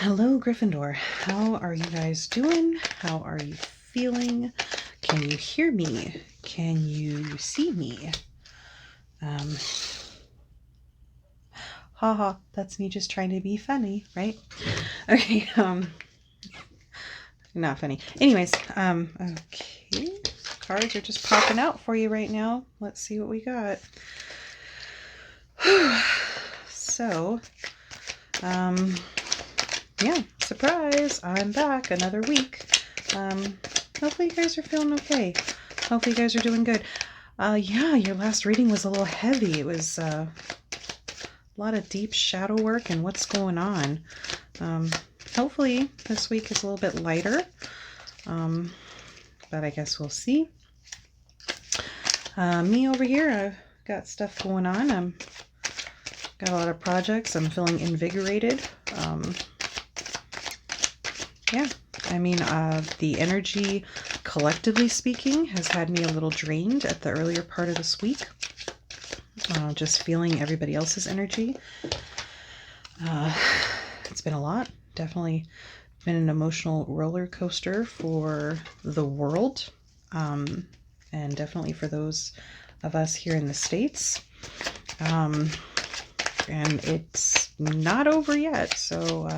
Hello, Gryffindor. How are you guys doing? How are you feeling? Can you hear me? Can you see me? Haha, that's me just trying to be funny, right? Okay, not funny. Anyways, okay. Cards are just popping out for you right now. Let's see what we got. So, yeah, surprise, I'm back another week. Hopefully you guys are feeling okay. Hopefully you guys are doing good. Yeah, your last reading was a little heavy. It was a lot of deep shadow work and what's going on. Hopefully this week is a little bit lighter, but I guess we'll see. Me over here, I've got stuff going on. Got a lot of projects. I'm feeling invigorated. Yeah, I mean, the energy, collectively speaking, has had me a little drained at the earlier part of this week. Just feeling everybody else's energy. It's been a lot. Definitely been an emotional roller coaster for the world, and definitely for those of us here in the States. And it's not over yet, so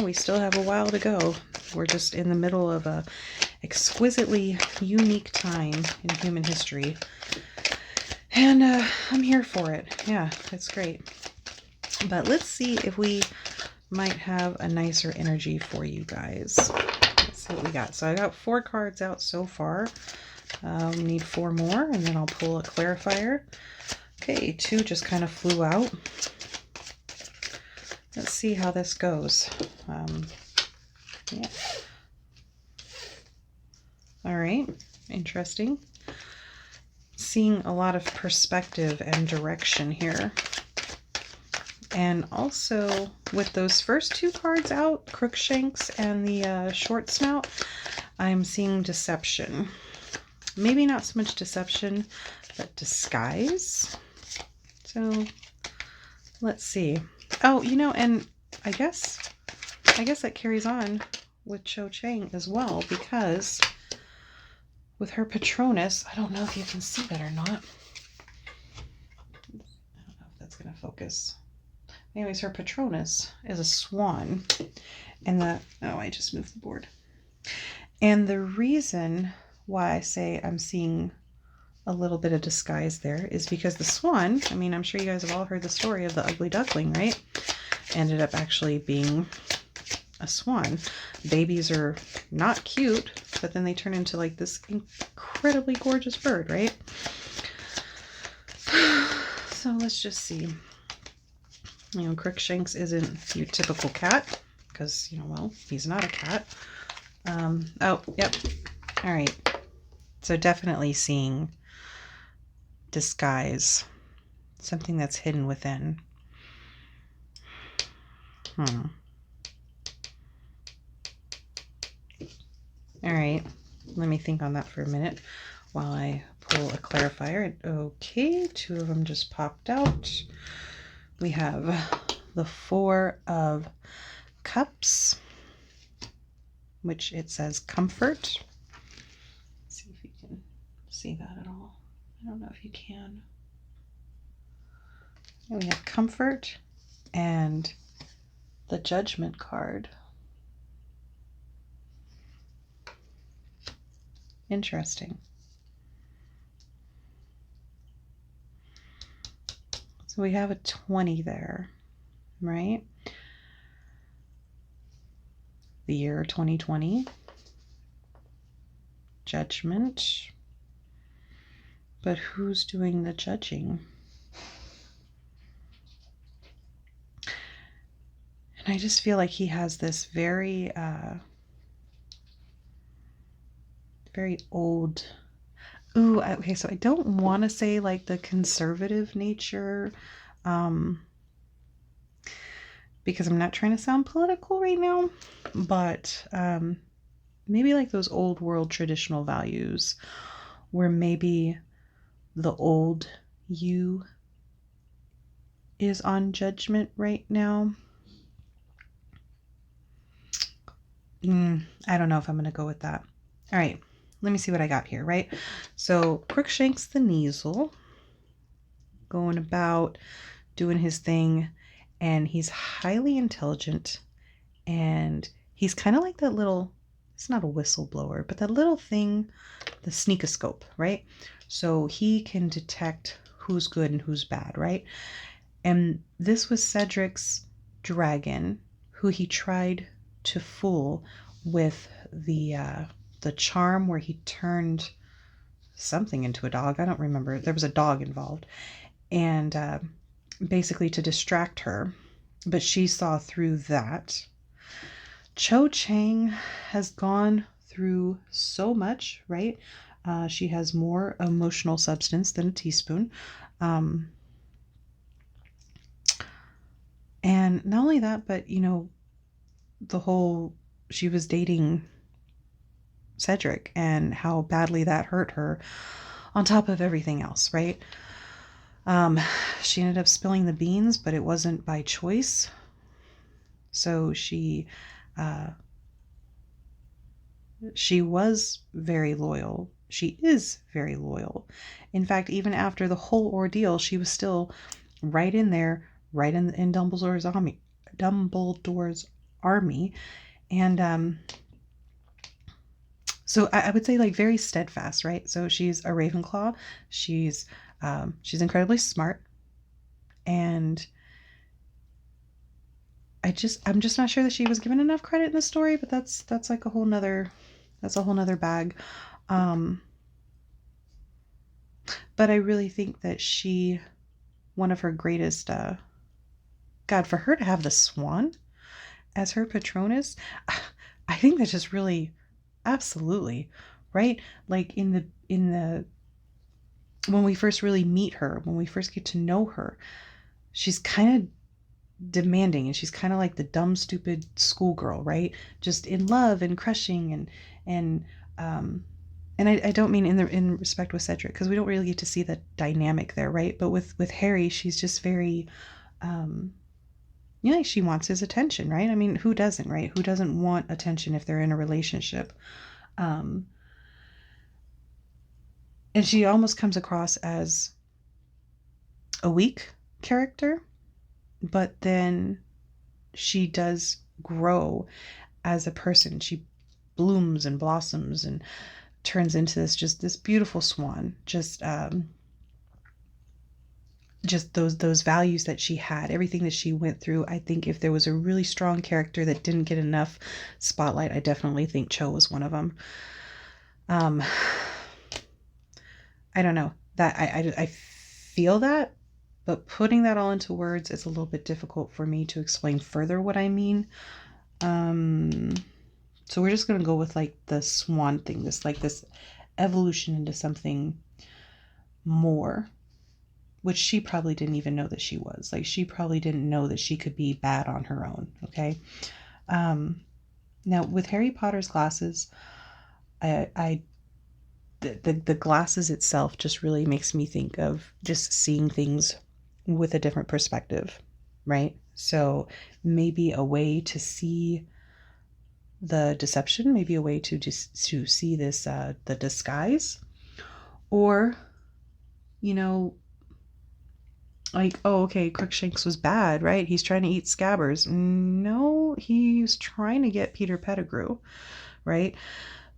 we still have a while to go. We're just in the middle of a exquisitely unique time in human history. And I'm here for it. Yeah, it's great. But let's see if we might have a nicer energy for you guys. Let's see what we got. So I got 4 cards out so far. We need 4 more, and then I'll pull a clarifier. Okay, 2 just kind of flew out. Let's see how this goes. Yeah. All right, interesting. Seeing a lot of perspective and direction here. And also with those first 2 cards out, Crookshanks and the Short Snout, I'm seeing deception. Maybe not so much deception, but disguise. So let's see. Oh, and I guess that carries on with Cho Chang as well, because with her Patronus, I don't know if you can see that or not. I don't know if that's going to focus. Anyways, her Patronus is a swan. And I just moved the board. And the reason why I say I'm seeing a little bit of disguise there is because the swan, I mean, I'm sure you guys have all heard the story of the ugly duckling, right? Ended up actually being a swan. Babies are not cute, but then they turn into like this incredibly gorgeous bird, right? So let's just see. Crookshanks isn't your typical cat because, well, he's not a cat. Oh, yep. All right. So definitely seeing disguise, something that's hidden within. All right, let me think on that for a minute while I pull a clarifier. Okay, 2 of them just popped out. We have the 4 of Cups, which it says comfort. Let's see if you can see that at all. I don't know if you can. And we have comfort and the Judgment card. Interesting. So we have a 20 there, right? The year 2020. Judgment. But who's doing the judging? And I just feel like he has this very, very old. Ooh, okay, so I don't want to say like the conservative nature, because I'm not trying to sound political right now, but maybe like those old world traditional values where maybe the old you is on judgment right now. I don't know if I'm going to go with that. All right, let me see what I got here, right? So Crookshanks the Kneasel going about doing his thing, and he's highly intelligent, and he's kind of like that little, it's not a whistleblower, but that little thing, the sneakoscope, right? So he can detect who's good and who's bad, right? And this was Cedric's dragon, who he tried to fool with the charm where he turned something into a dog. I don't remember. There was a dog involved, and basically to distract her. But she saw through that. Cho Chang has gone through so much, right? She has more emotional substance than a teaspoon. Um, and not only that, but the whole, she was dating Cedric and how badly that hurt her on top of everything else, right? Um, she ended up spilling the beans, but it wasn't by choice. So she was very loyal. She is very loyal. In fact, even after the whole ordeal, she was still right in there, right in Dumbledore's army. Dumbledore's army, and so I would say like very steadfast, right? So she's a Ravenclaw. She's incredibly smart, and I'm just not sure that she was given enough credit in the story. But that's like a whole nother bag. Um, but I really think that one of her greatest, God, for her to have the swan as her patronus, I think that's just really, absolutely, right? Like in the when we first really meet her, when we first get to know her, she's kind of demanding, and she's kind of like the dumb, stupid schoolgirl, right? Just in love and crushing, and um, and I don't mean in respect with Cedric, because we don't really get to see the dynamic there, right? But with Harry, she's just very, um, yeah, she wants his attention, right? I mean, who doesn't, right? Who doesn't want attention if they're in a relationship? Um, and she almost comes across as a weak character, but then she does grow as a person. She blooms and blossoms and turns into this beautiful swan. Just those values that she had, everything that she went through. I think if there was a really strong character that didn't get enough spotlight, I definitely think Cho was one of them. Um, I don't know that I feel that, but putting that all into words is a little bit difficult for me to explain further what I mean. So we're just gonna go with like the swan thing, this evolution into something more, which she probably didn't even know that she was. Like, she probably didn't know that she could be bad on her own. Okay. Now with Harry Potter's glasses, the glasses itself just really makes me think of just seeing things with a different perspective, right? So maybe a way to see the deception, maybe a way to just to see this the disguise, or you know, like, oh, okay, Crookshanks was bad, right? He's trying to eat Scabbers. No, he's trying to get Peter Pettigrew, right?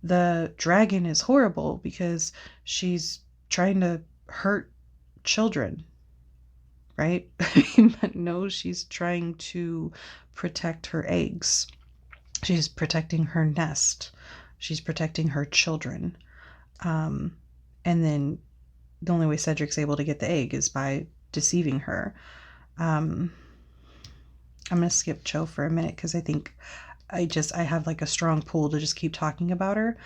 The dragon is horrible because she's trying to hurt children, right? But no, she's trying to protect her eggs. She's protecting her nest. She's protecting her children. And then the only way Cedric's able to get the egg is by deceiving her. I'm going to skip Cho for a minute because I think I have like a strong pull to just keep talking about her.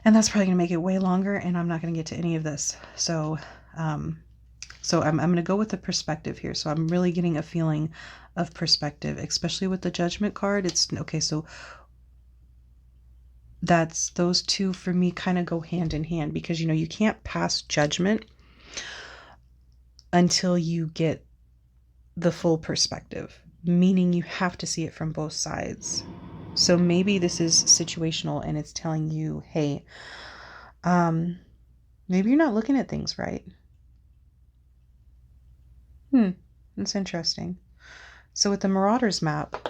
And that's probably going to make it way longer, and I'm not going to get to any of this. So I'm going to go with the perspective here. So I'm really getting a feeling of perspective, especially with the judgment card. It's okay. So that's those two for me kind of go hand in hand, because you can't pass judgment until you get the full perspective, meaning you have to see it from both sides. So maybe this is situational and it's telling you, hey, maybe you're not looking at things right. That's interesting. So with the Marauders map,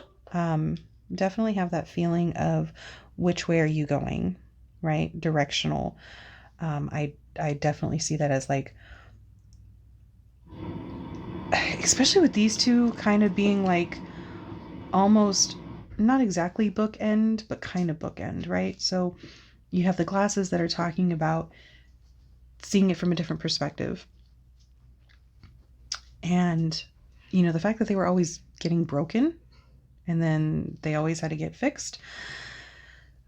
definitely have that feeling of which way are you going, right? Directional. I definitely see that as like, especially with these two kind of being like almost not exactly bookend, but kind of bookend, right? So you have the glasses that are talking about seeing it from a different perspective. And, you know, the fact that they were always getting broken and then they always had to get fixed,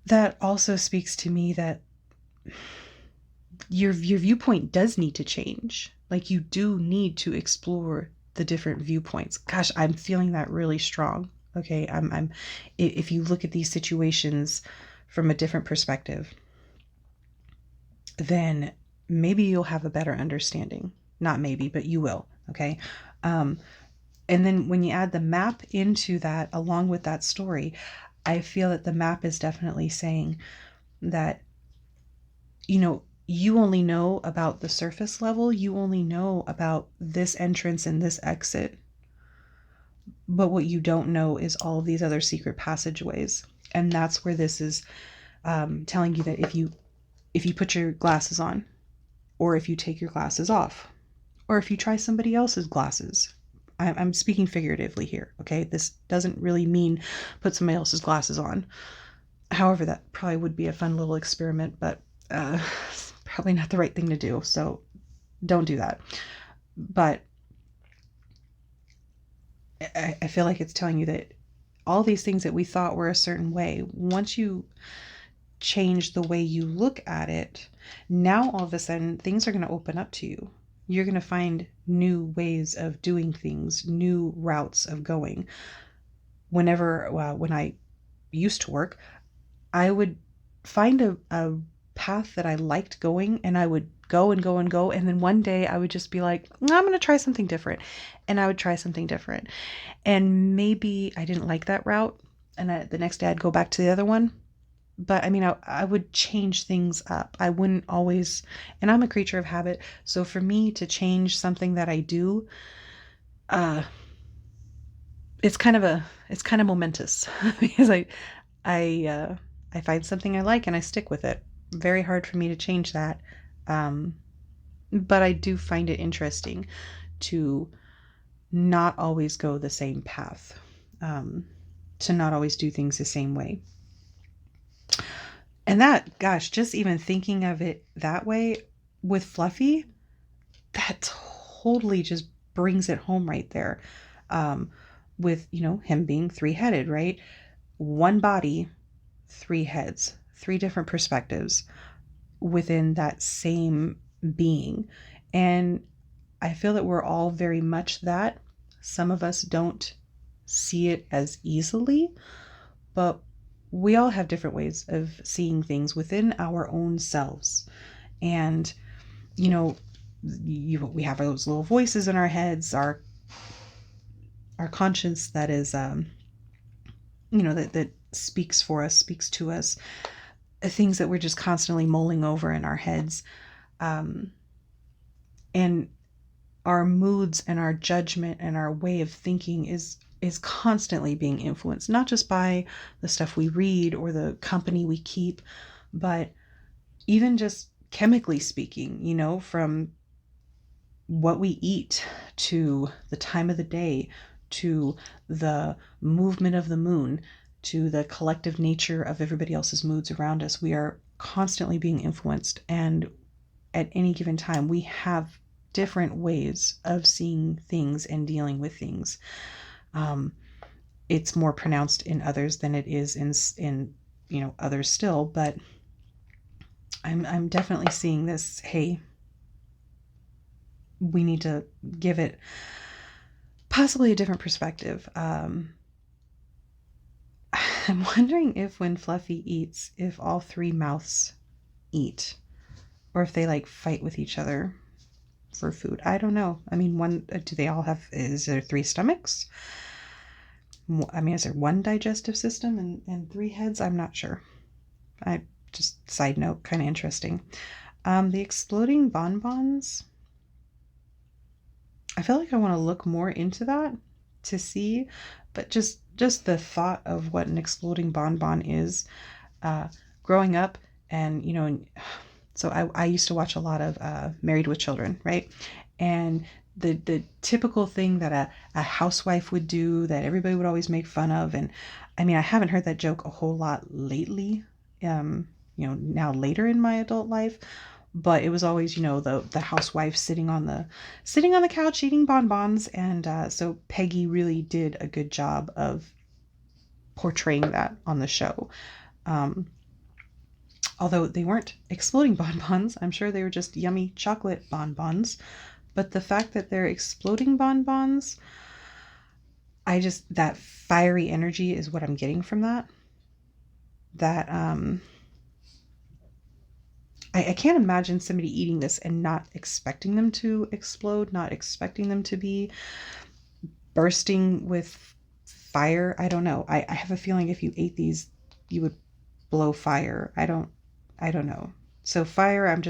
that also speaks to me that your viewpoint does need to change. Like you do need to explore the different viewpoints. Gosh, I'm feeling that really strong. Okay, I'm if you look at these situations from a different perspective, then maybe you'll have a better understanding. Not maybe, but you will. Okay. Um, and then when you add the map into that, along with that story, I feel that the map is definitely saying that, you know, you only know about the surface level, you only know about this entrance and this exit. But what you don't know is all of these other secret passageways. And that's where this is telling you that if you put your glasses on, or if you take your glasses off, or if you try somebody else's glasses. I'm speaking figuratively here, okay? This doesn't really mean put somebody else's glasses on. However, that probably would be a fun little experiment, but it's probably not the right thing to do, so don't do that. But I feel like it's telling you that all these things that we thought were a certain way, once you change the way you look at it, now all of a sudden things are going to open up to you. You're going to find new ways of doing things, new routes of going. When I used to work, I would find a path that I liked going and I would go and go and go. And then one day I would just be like, I'm going to try something different. And I would try something different. And maybe I didn't like that route. And the next day I'd go back to the other one. But I mean, I would change things up. I wouldn't always, and I'm a creature of habit. So for me to change something that I do, uh, it's kind of momentous because I find something I like and I stick with it. Very hard for me to change that. Um, but I do find it interesting to not always go the same path, to not always do things the same way. And that, gosh, just even thinking of it that way with Fluffy, that totally just brings it home right there. With, you know, him being three-headed, right? One body, three heads, three different perspectives within that same being. And I feel that we're all very much that. Some of us don't see it as easily, but we all have different ways of seeing things within our own selves. And, you know, we have those little voices in our heads, our conscience that is, you know, that speaks for us, speaks to us, things that we're just constantly mulling over in our heads. And our moods and our judgment and our way of thinking is constantly being influenced, not just by the stuff we read or the company we keep, but even just chemically speaking, you know, from what we eat to the time of the day to the movement of the moon to the collective nature of everybody else's moods around us. We are constantly being influenced, and at any given time we have different ways of seeing things and dealing with things. It's more pronounced in others than it is in you know, others still, but I'm definitely seeing this. Hey, we need to give it possibly a different perspective. I'm wondering if when Fluffy eats, if all three mouths eat, or if they like fight with each other for food. I don't know. I mean, do they all have, is there three stomachs? I mean, is there one digestive system and three heads? I'm not sure. I just side note, kind of interesting. The exploding bonbons. I feel like I want to look more into that to see, but just the thought of what an exploding bonbon is, growing up, and so I used to watch a lot of Married with Children, right? And the typical thing that a housewife would do that everybody would always make fun of, and I mean I haven't heard that joke a whole lot lately, now later in my adult life, but it was always the housewife sitting on the couch eating bonbons, and so Peggy really did a good job of portraying that on the show. Although they weren't exploding bonbons, I'm sure they were just yummy chocolate bonbons. But the fact that they're exploding bonbons, that fiery energy is what I'm getting from that. That I can't imagine somebody eating this and not expecting them to explode, not expecting them to be bursting with fire. I don't know. I have a feeling if you ate these, you would blow fire. I don't know. So fire,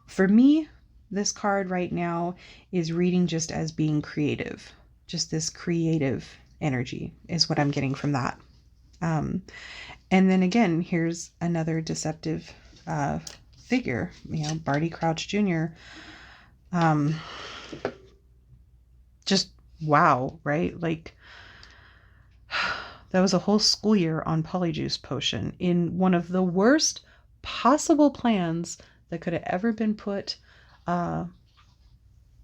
for me, this card right now is reading just as being creative. Just this creative energy is what I'm getting from that. And then again, here's another deceptive figure, Barty Crouch Jr. Just wow, right? Like that was a whole school year on Polyjuice Potion in one of the worst possible plans that could have ever been put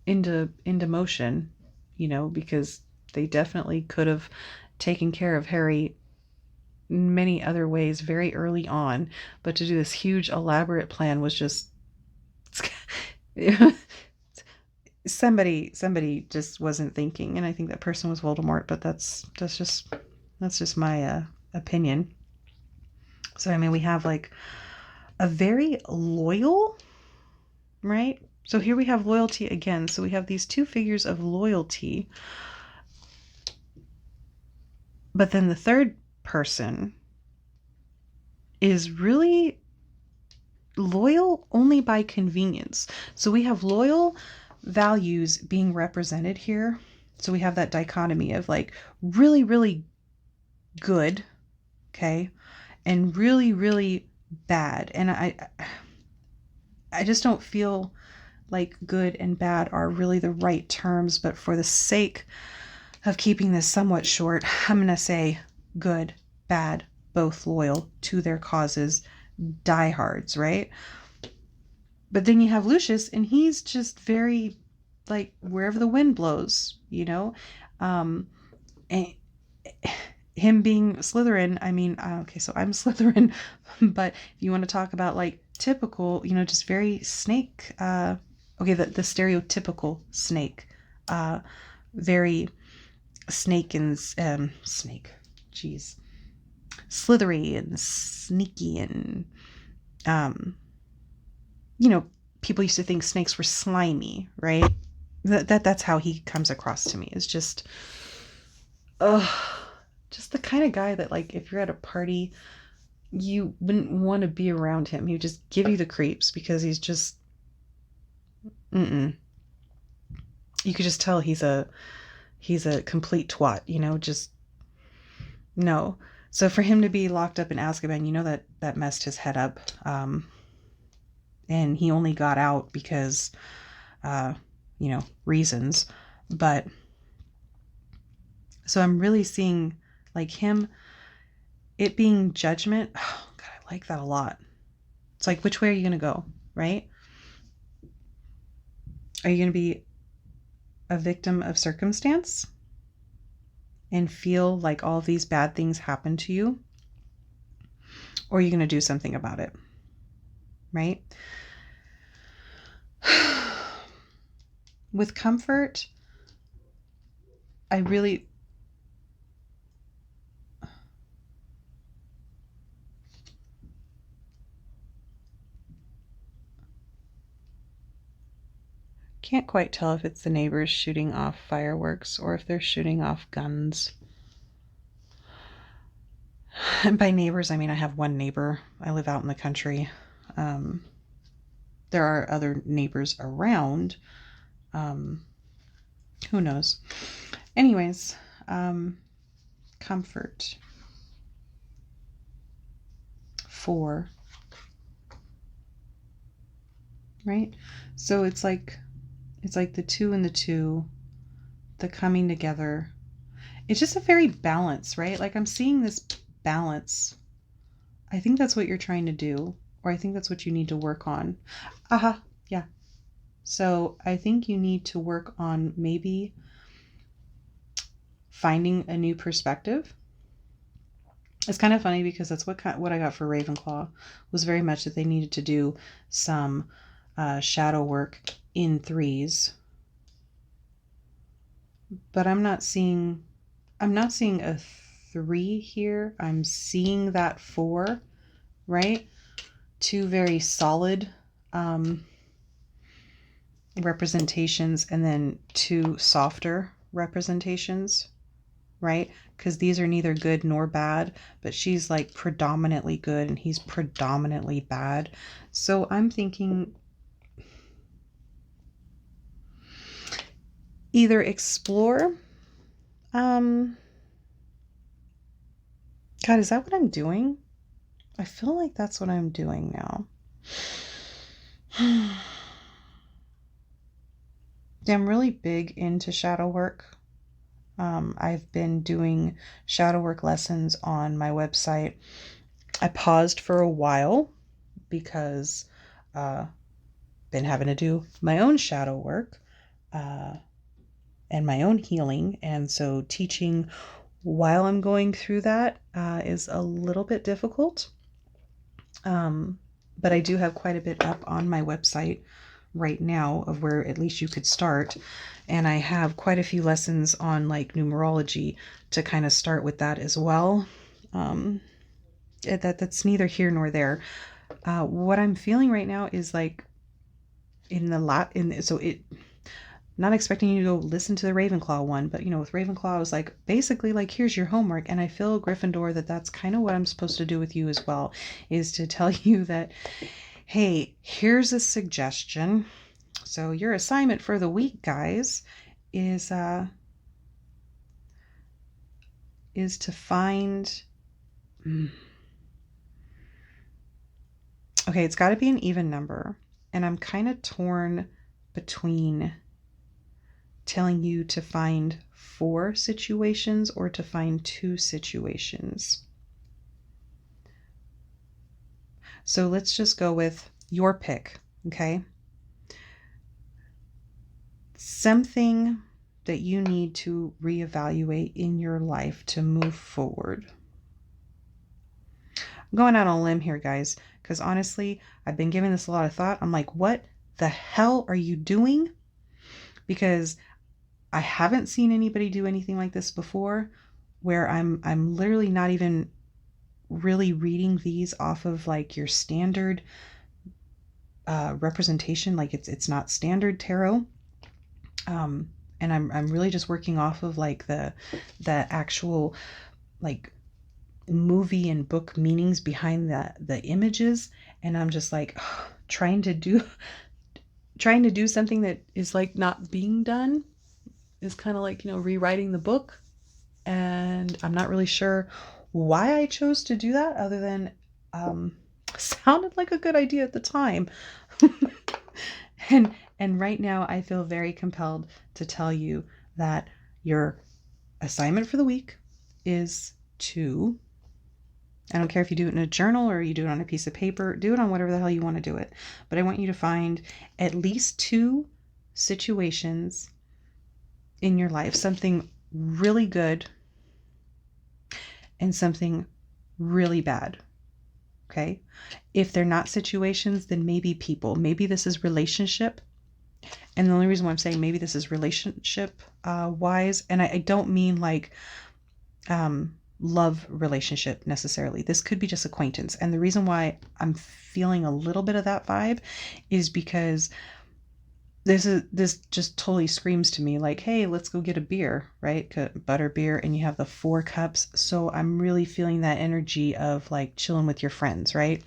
into motion, because they definitely could have taken care of Harry many other ways very early on, but to do this huge elaborate plan was just somebody just wasn't thinking, and I think that person was Voldemort, but that's just my opinion. So I mean, we have like a very loyal, right? So here we have loyalty again. So we have these two figures of loyalty. But then the third person is really loyal only by convenience. So we have loyal values being represented here. So we have that dichotomy of like really, really good, okay, and really, really bad. And I just don't feel like good and bad are really the right terms, but for the sake of keeping this somewhat short, I'm going to say good, bad, both loyal to their causes, diehards, right? But then you have Lucius, and he's just very like wherever the wind blows, and him being Slytherin, I mean, okay, so I'm Slytherin, but if you want to talk about like typical, just very snake, okay, the stereotypical snake, very snake and slithery and sneaky, and people used to think snakes were slimy, right? That's how he comes across to me. Is just just the kind of guy that, like, if you're at a party, you wouldn't want to be around him. He would just give you the creeps because he's just you could just tell he's a complete twat, just no. So for him to be locked up in Azkaban, that messed his head up. And he only got out because reasons. But so I'm really seeing like him, it being judgment. Oh God, I like that a lot. It's like, which way are you going to go, right? Are you going to be a victim of circumstance and feel like all these bad things happen to you? Or are you going to do something about it, right? With comfort, I really... can't quite tell if it's the neighbors shooting off fireworks or if they're shooting off guns. And by neighbors, I mean I have one neighbor. I live out in the country. There are other neighbors around. Who knows? Anyways, comfort. 4. Right? So it's like the 2 and the 2, the coming together. It's just a very balance, right? Like I'm seeing this balance. I think that's what you're trying to do, or I think that's what you need to work on. Aha, yeah. So I think you need to work on maybe finding a new perspective. It's kind of funny because that's what I got for Ravenclaw was very much that they needed to do some shadow work in 3s. But I'm not seeing a 3 here. I'm seeing that 4, right? 2 very solid representations and then 2 softer representations, right? Because these are neither good nor bad, but she's like predominantly good and he's predominantly bad. So I'm thinking either explore. God, is that what I'm doing? I feel like that's what I'm doing now. I'm really big into shadow work. I've been doing shadow work lessons on my website. I paused for a while because been having to do my own shadow work and my own healing, and so teaching while I'm going through that is a little bit difficult. But I do have quite a bit up on my website right now of where at least you could start. And I have quite a few lessons on like numerology to kind of start with that as well. That's neither here nor there. What I'm feeling right now is like not expecting you to go listen to the Ravenclaw one, but with Ravenclaw, I was like, basically, like, here's your homework. And I feel Gryffindor that's kind of what I'm supposed to do with you as well, is to tell you that, hey, here's a suggestion. So your assignment for the week, guys, is to find. Okay, it's got to be an even number, and I'm kind of torn between telling you to find 4 situations or to find 2 situations. So let's just go with your pick, okay? Something that you need to reevaluate in your life to move forward. I'm going out on a limb here, guys, because honestly, I've been giving this a lot of thought. I'm like, what the hell are you doing? Because I haven't seen anybody do anything like this before, where I'm literally not even really reading these off of like your standard representation. Like it's not standard tarot. And I'm really just working off of like the actual like movie and book meanings behind the images, and I'm just like trying to do something that is like not being done. Is kind of like, rewriting the book. And I'm not really sure why I chose to do that other than sounded like a good idea at the time. And right now I feel very compelled to tell you that your assignment for the week is to, I don't care if you do it in a journal or you do it on a piece of paper, do it on whatever the hell you want to do it. But I want you to find at least 2 situations in your life, something really good and something really bad. Okay? If they're not situations, then maybe people. Maybe this is relationship. And the only reason why I'm saying maybe this is relationship wise, and I don't mean like love relationship necessarily. This could be just acquaintance. And the reason why I'm feeling a little bit of that vibe is because this just totally screams to me like, hey, let's go get a beer, right? Butter beer, and you have the 4 cups. So I'm really feeling that energy of like chilling with your friends, right?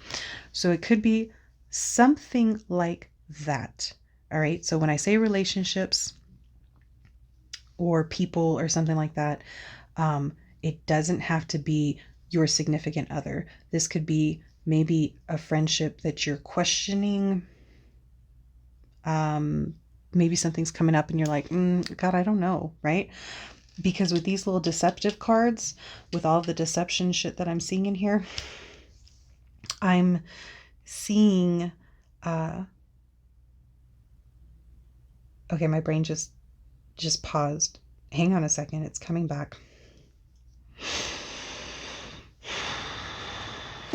So it could be something like that. All right. So when I say relationships or people or something like that, it doesn't have to be your significant other. This could be maybe a friendship that you're questioning. Maybe something's coming up and you're like, God, I don't know, right? Because with these little deceptive cards, with all the deception shit that I'm seeing in here, I'm seeing, okay, my brain just paused. Hang on a second, it's coming back.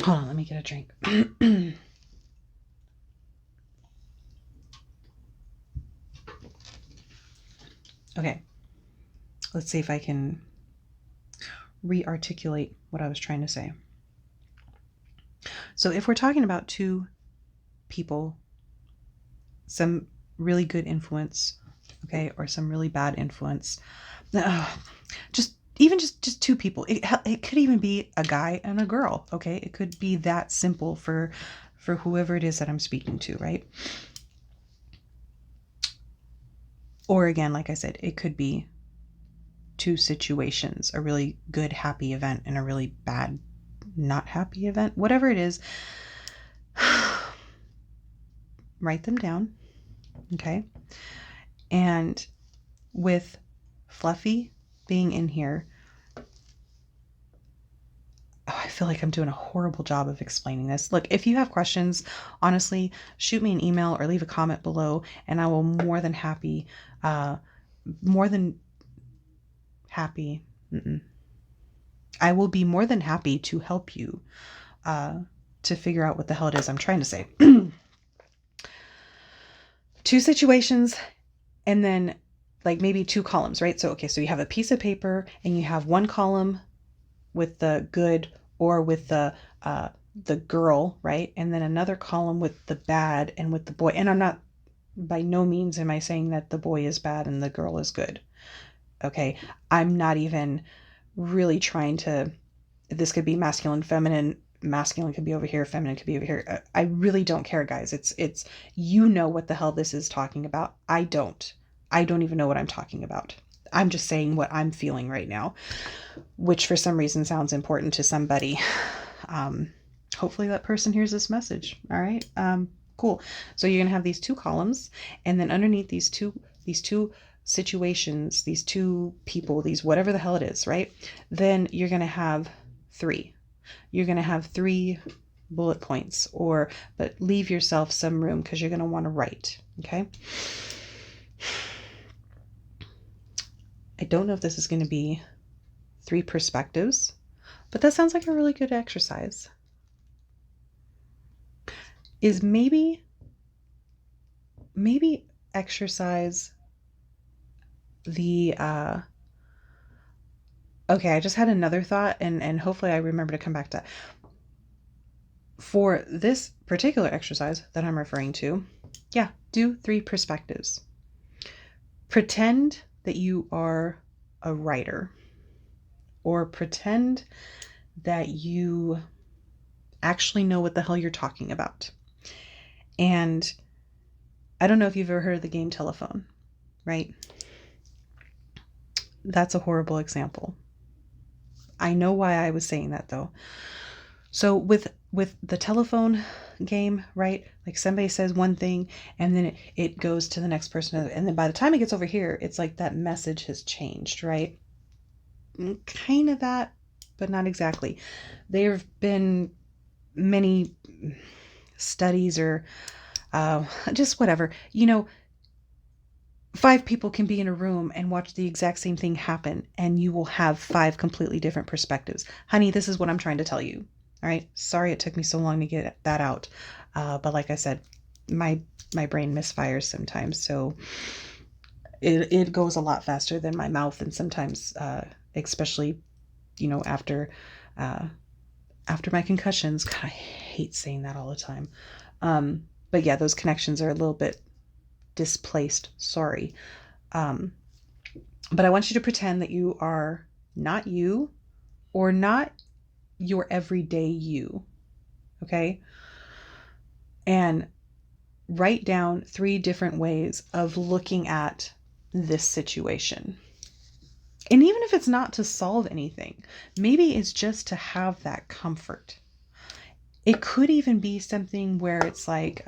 Hold on, let me get a drink. Okay, let's see if I can re-articulate what I was trying to say. So if we're talking about 2 people, some really good influence, okay, or some really bad influence, just 2 people. It could even be a guy and a girl, okay? It could be that simple for whoever it is that I'm speaking to, right? Or again, like I said, it could be 2 situations, a really good happy event and a really bad not happy event. Whatever it is, write them down, okay? And with Fluffy being in here, I feel like I'm doing a horrible job of explaining this. Look, if you have questions, honestly, shoot me an email or leave a comment below, and I will more than happy, I will be more than happy to help you to figure out what the hell it is I'm trying to say. 2 situations, and then like maybe 2 columns, right? So, okay, so you have a piece of paper and you have one column with the good or with the girl, right? And then another column with the bad and with the boy. And I'm not, by no means am I saying that the boy is bad and the girl is good. Okay. I'm not even really trying to, this could be masculine, feminine. Masculine could be over here, feminine could be over here. I really don't care, guys. It's you know what the hell this is talking about. I don't even know what I'm talking about. I'm just saying what I'm feeling right now, which for some reason sounds important to somebody. Hopefully that person hears this message. All right. Cool. So you're going to have these 2 columns, and then underneath these two situations, these 2 people, these whatever the hell it is, right? Then you're going to have 3. You're going to have 3 bullet points, but leave yourself some room because you're going to want to write. Okay. I don't know if this is going to be 3 perspectives, but that sounds like a really good exercise. Is maybe exercise the okay, I just had another thought, and hopefully I remember to come back to that. For this particular exercise that I'm referring to, yeah, do 3 perspectives. Pretend that you are a writer, or pretend that you actually know what the hell you're talking about. And I don't know if you've ever heard of the game telephone, right? That's a horrible example. I know why I was saying that though. So with the telephone game, right? Like somebody says one thing and then it goes to the next person. And then by the time it gets over here, it's like that message has changed, right? Kind of that, but not exactly. There have been many studies or just whatever, 5 people can be in a room and watch the exact same thing happen, and you will have 5 completely different perspectives. Honey, this is what I'm trying to tell you. All right. Sorry it took me so long to get that out. But like I said, my brain misfires sometimes. So it goes a lot faster than my mouth. And sometimes, especially, after my concussions, God, I hate saying that all the time. But yeah, those connections are a little bit displaced. Sorry. But I want you to pretend that you are not you or not your everyday you. Okay? And write down 3 different ways of looking at this situation. And even if it's not to solve anything, maybe it's just to have that comfort. It could even be something where it's like,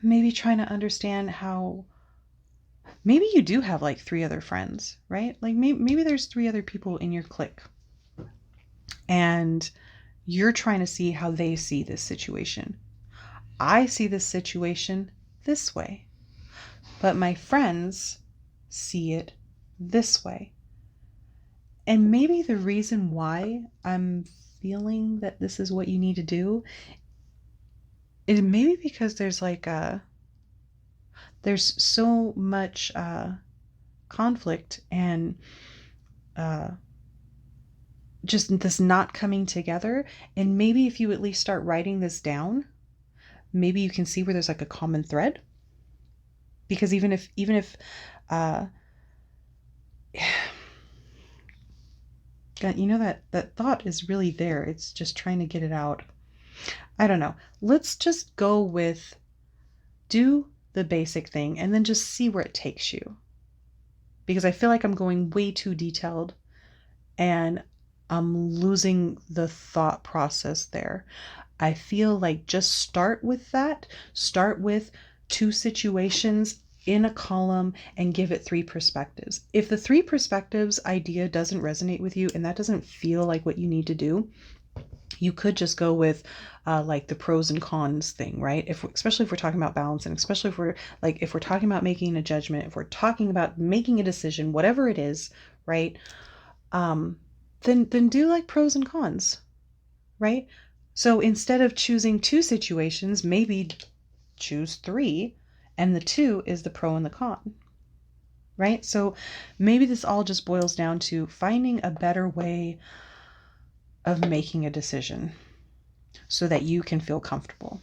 maybe trying to understand how, maybe you do have like 3 other friends, right? Like maybe there's 3 other people in your clique. And you're trying to see how they see this situation. I see this situation this way, but my friends see it this way. And maybe the reason why I'm feeling that this is what you need to do is maybe because there's like there's so much conflict and just this not coming together. And maybe if you at least start writing this down, maybe you can see where there's like a common thread. Because even if you know, that thought is really there. It's just trying to get it out. I don't know. Let's just go with do the basic thing and then just see where it takes you. Because I feel like I'm going way too detailed and I'm losing the thought process there. I feel like just start with that. Start with 2 situations in a column and give it 3 perspectives. If the 3 perspectives idea doesn't resonate with you and that doesn't feel like what you need to do, you could just go with like the pros and cons thing, right? Especially if we're talking about balance, and especially if we're talking about making a judgment, if we're talking about making a decision, whatever it is, right? Then do like pros and cons, right? So instead of choosing 2 situations, maybe choose 3, and the 2 is the pro and the con, right? So maybe this all just boils down to finding a better way of making a decision so that you can feel comfortable.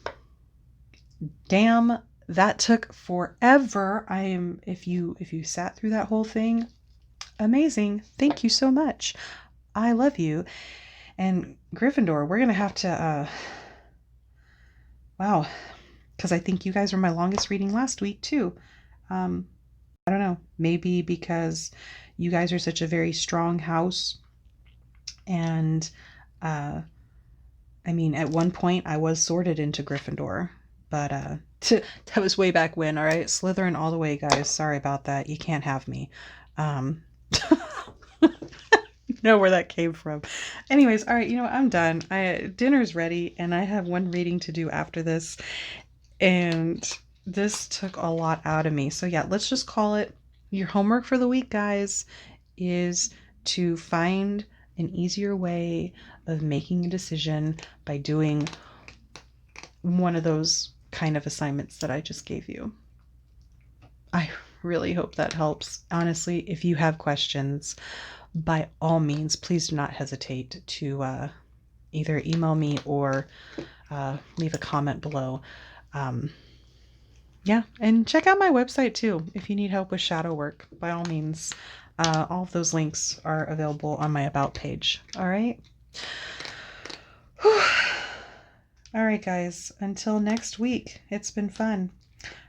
Damn, that took forever. If you sat through that whole thing, amazing. Thank you so much. I love you. And Gryffindor, we're going to have to, wow, because I think you guys were my longest reading last week too. I don't know, maybe because you guys are such a very strong house. And, I mean, at one point I was sorted into Gryffindor, but, that was way back when. All right. Slytherin all the way, guys. Sorry about that. You can't have me. Know where that came from. Anyways, all right, you know what? I'm done. Dinner's ready and I have one reading to do after this. And this took a lot out of me. So yeah, let's just call it your homework for the week, guys, is to find an easier way of making a decision by doing one of those kind of assignments that I just gave you. I really hope that helps. Honestly, if you have questions, by all means, please do not hesitate to either email me or leave a comment below. Yeah, and check out my website too if you need help with shadow work. By all means, all of those links are available on my About page. All right? All right, guys. Until next week, it's been fun.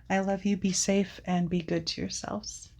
I love you. Be safe and be good to yourselves.